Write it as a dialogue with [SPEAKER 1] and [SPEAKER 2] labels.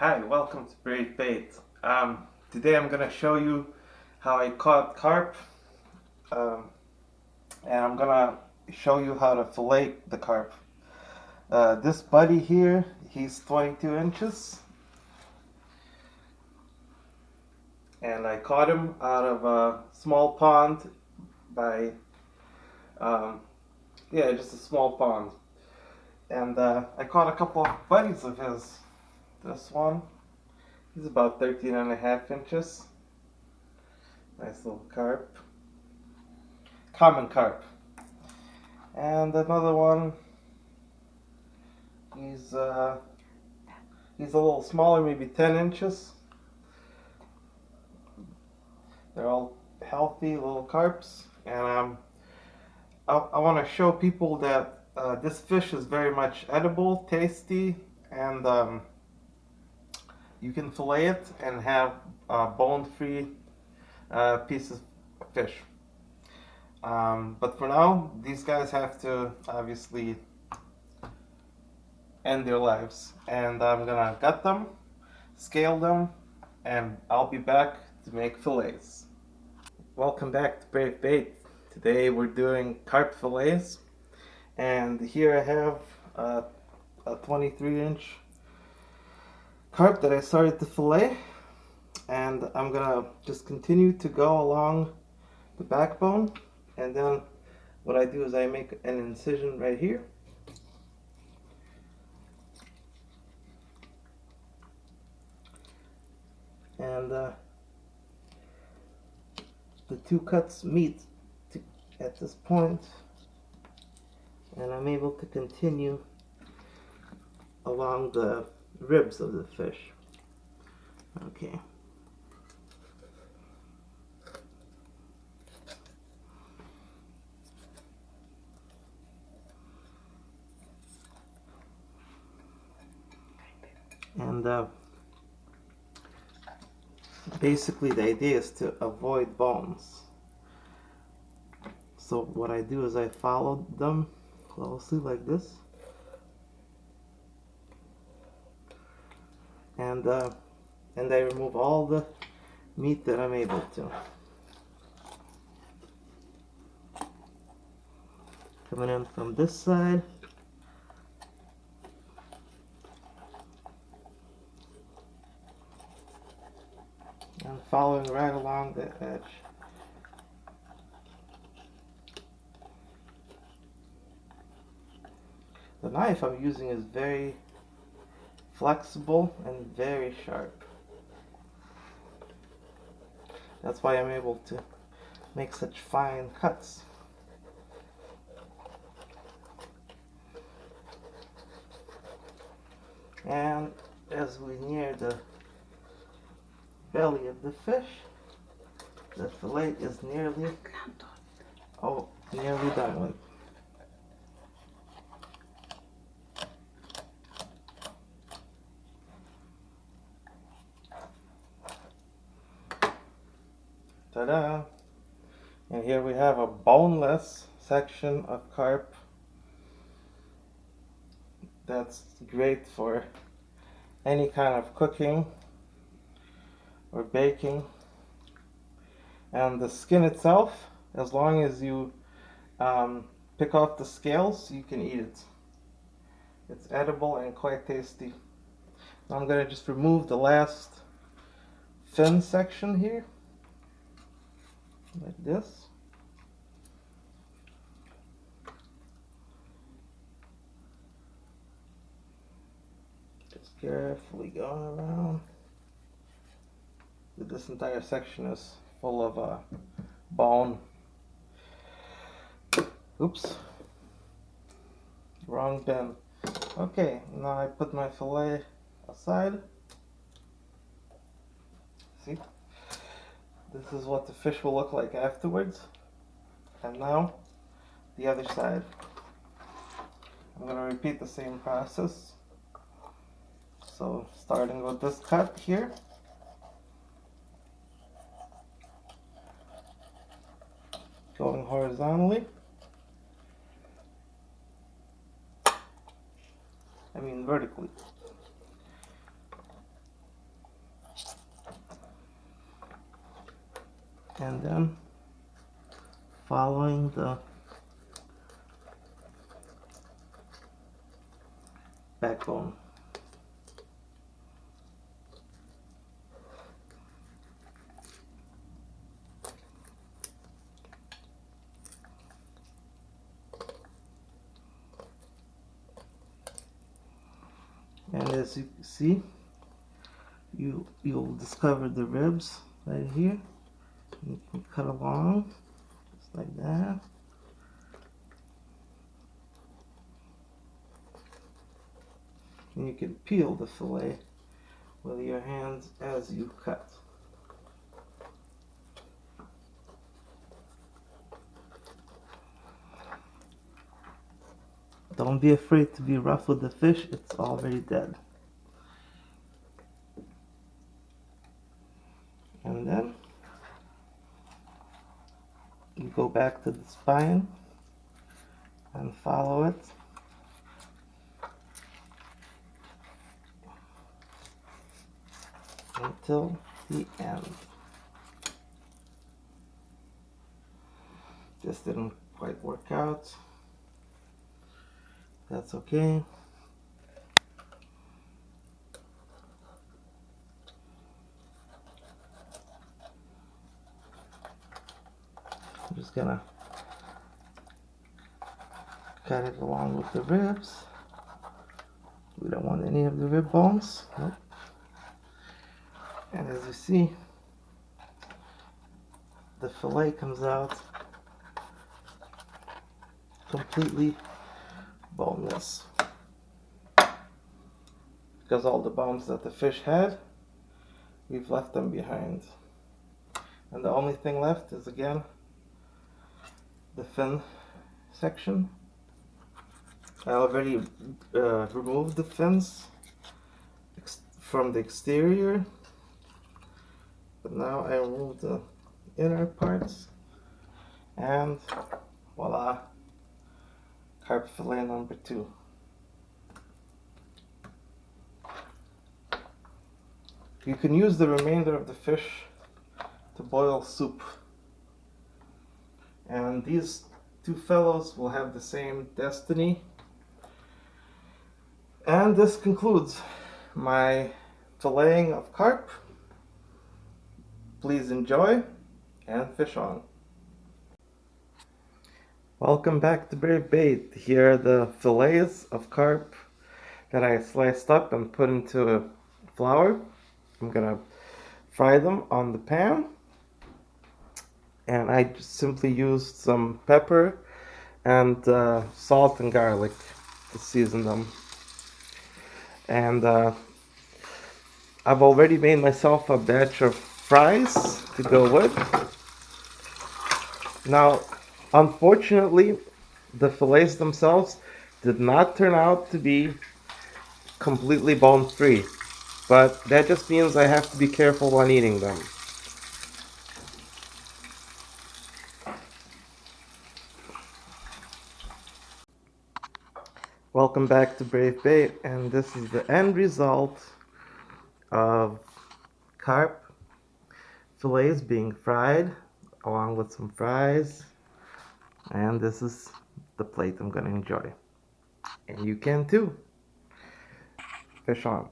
[SPEAKER 1] Hi, welcome to Brave Bait. Today I'm gonna show you how I caught carp, um, and I'm gonna show you how to fillet the carp. This buddy here, he's 22 inches, and I caught him out of a small pond by, um, yeah, just a small pond. And I caught a couple of buddies of his. This one, he's about 13 and a half inches. Nice little carp. Common carp. And another one, he's uh, he's a little smaller, maybe 10 inches. They're all healthy little carps, and I want to show people that this fish is very much edible, tasty, and you can fillet it and have bone-free pieces of fish. But for now, these guys have to obviously end their lives, and I'm gonna gut them, scale them, and I'll be back to make fillets. Welcome back to Brave Bait. Today we're doing carp fillets, and here I have a 23-inch carp that I started to fillet, and I'm gonna just continue to go along the backbone, and then what I do is I make an incision right here, and the two cuts meet at this point, and I'm able to continue along the ribs of the fish. Okay. And basically the idea is to avoid bones. So what I do is I follow them closely like this, and I remove all the meat that I'm able to. Coming in from this side, and following right along the edge. The knife I'm using is very flexible and very sharp. That's why I'm able to make such fine cuts. And as we near the belly of the fish, the fillet is nearly done with. Ta-da! And here we have a boneless section of carp. That's great for any kind of cooking or baking. And the skin itself, as long as you pick off the scales, you can eat it. It's edible and quite tasty. Now I'm going to just remove the last fin section here, like this. Just carefully going around. This entire section is full of bone. Oops. Wrong bin. Okay, now I put my fillet aside. See? This is what the fish will look like afterwards. And now, the other side. I'm going to repeat the same process. So, starting with this cut here. Going horizontally. Vertically. and then following the backbone. And as you see, you'll discover the ribs right here. You can cut along just like that. And you can peel the fillet with your hands as you cut. Don't be afraid to be rough with the fish, it's already dead. And then you go back to the spine and follow it until the end. Just didn't quite work out. That's okay. I'm just gonna cut it along with the ribs. We don't want any of the rib bones. Nope. And as you see, the fillet comes out completely boneless, because all the bones that the fish had, we've left them behind. And the only thing left is, again, the fin section. I already removed the fins from the exterior, but now I remove the inner parts, and voila, carp fillet number 2. You can use the remainder of the fish to boil soup, and these two fellows will have the same destiny. And this concludes my filleting of carp. Please enjoy and fish on. Welcome back to Brave Bait. Here are the fillets of carp that I sliced up and put into a flour. I'm gonna fry them on the pan, and I just simply used some pepper and salt and garlic to season them. And I've already made myself a batch of fries to go with. Now, unfortunately, the fillets themselves did not turn out to be completely bone-free, but that just means I have to be careful when eating them. Welcome back to Brave Bait, and this is the end result of carp fillets being fried along with some fries, and this is the plate I'm gonna enjoy, and you can too. Fish on.